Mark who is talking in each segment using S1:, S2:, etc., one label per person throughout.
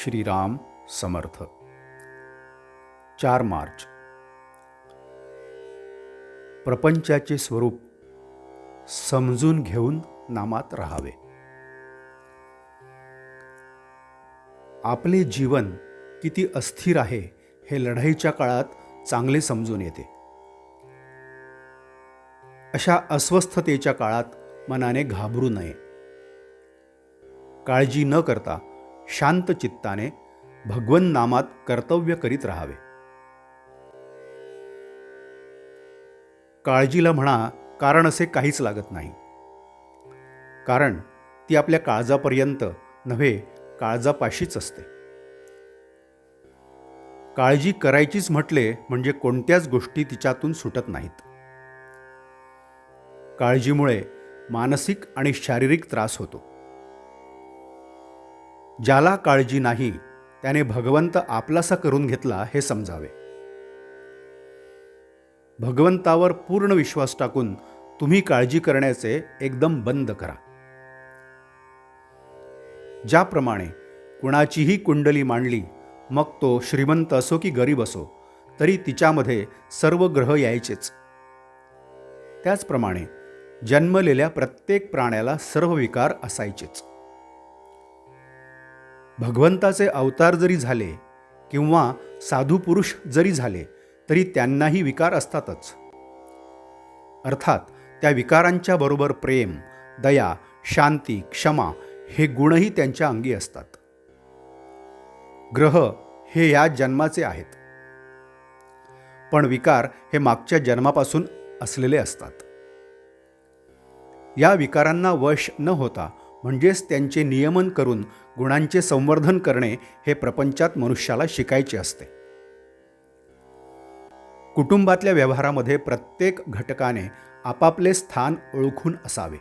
S1: श्रीराम समर्थ. 4 मार्च. प्रपंचाचे स्वरूप समजून घेऊन नामात राहावे. आपले जीवन किती अस्थिर आहे हे लढाईच्या काळात चांगले समजून येते. अशा अस्वस्थतेच्या काळात मनाने घाबरू नये. काळजी न करता शांत चित्ताने भगवन नामात कर्तव्य करीत राहावे. काळजीला म्हणा कारण असे काहीच लागत नाही, कारण ती आपल्या काळजापर्यंत नव्हे काळजापाशीच असते. काळजी करायचीच म्हटले म्हणजे कोणत्याच गोष्टी तिच्यातून सुटत नाहीत. काळजीमुळे मानसिक आणि शारीरिक त्रास होतो. ज्याला काळजी नाही त्याने भगवंत आपलासा करून घेतला हे समजावे. भगवंतावर पूर्ण विश्वास टाकून तुम्ही काळजी करण्याचे एकदम बंद करा. ज्याप्रमाणे कुणाचीही कुंडली मांडली, मग तो श्रीमंत असो की गरीब असो, तरी तिच्यामध्ये सर्व ग्रह यायचेच. त्याचप्रमाणे जन्मलेल्या प्रत्येक प्राण्याला सर्व विकार असायचेच. भगवंताचे अवतार जरी झाले किंवा साधू पुरुष जरी झाले तरी त्यांनाही विकार असतातच. अर्थात त्या विकारांच्या बरोबर प्रेम, दया, शांती, क्षमा हे गुणही त्यांच्या अंगी असतात. ग्रह हे या जन्माचे आहेत, पण विकार हे मागच्या जन्मापासून असलेले असतात. या विकारांना वश न होता म्हणजेच त्यांचे नियमन करून गुणांचे संवर्धन करणे हे प्रपंचात मनुष्याला शिकायचे असते. कुटुंबातल्या व्यवहारामध्ये प्रत्येक घटकाने आपापले स्थान ओळखून असावे.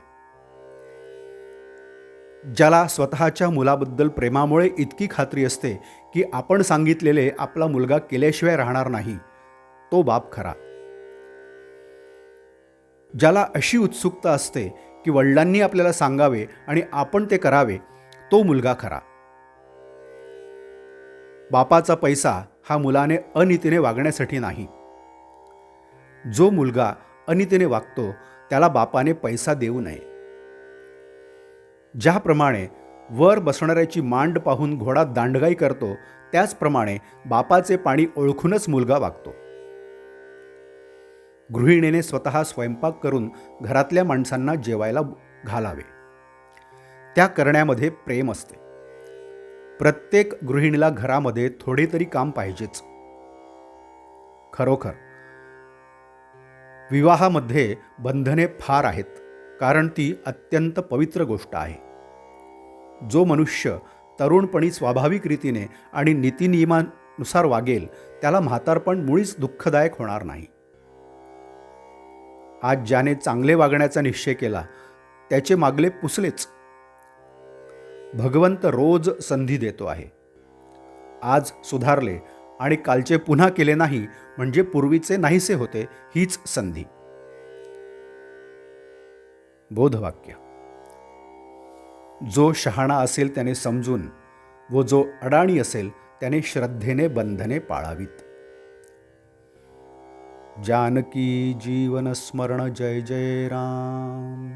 S1: ज्याला स्वतःच्या मुलाबद्दल प्रेमामुळे इतकी खात्री असते की आपण सांगितलेले आपला मुलगा केल्याशिवाय राहणार नाही, तो बाप खरा. ज्याला अशी उत्सुकता असते की वडिलांनी आपल्याला सांगावे आणि आपण ते करावे, तो मुलगा खरा. बापाचा पैसा हा मुलाने अनितीने वागण्यासाठी नाही. जो मुलगा अनितीने वागतो त्याला बापाने पैसा देऊ नये. ज्याप्रमाणे वर बसणाऱ्याची मांड पाहून घोडा दांडगाई करतो, त्याचप्रमाणे बापाचे पाणी ओळखूनच मुलगा वागतो. गृहिणीने स्वतः स्वयंपाक करून घरातल्या माणसांना जेवायला घालावे. त्या करण्यामध्ये प्रेम असते. प्रत्येक गृहिणीला घरामध्ये थोडे तरी काम पाहिजेच. खरोखर विवाहामध्ये बंधने फार आहेत, कारण ती अत्यंत पवित्र गोष्ट आहे. जो मनुष्य तरुणपणी स्वाभाविक रीतीने आणि नीतिनियमानुसार वागेल त्याला म्हातारपण मुळीच दुःखदायक होणार नाही. आज ज्याने चांगले वागण्याचा निश्चय केला त्याचे मागले पुसलेच. भगवंत रोज संधी देतो आहे. आज सुधारले आणि कालचे पुन्हा केले नाही म्हणजे पूर्वीचे नाहीसे होते, हीच संधी. बोधवाक्य. जो शहाणा असेल त्याने समजून व जो अडाणी असेल त्याने श्रद्धेने बंधने पाळावीत. जानकी जीवन स्मरण. जय जय राम.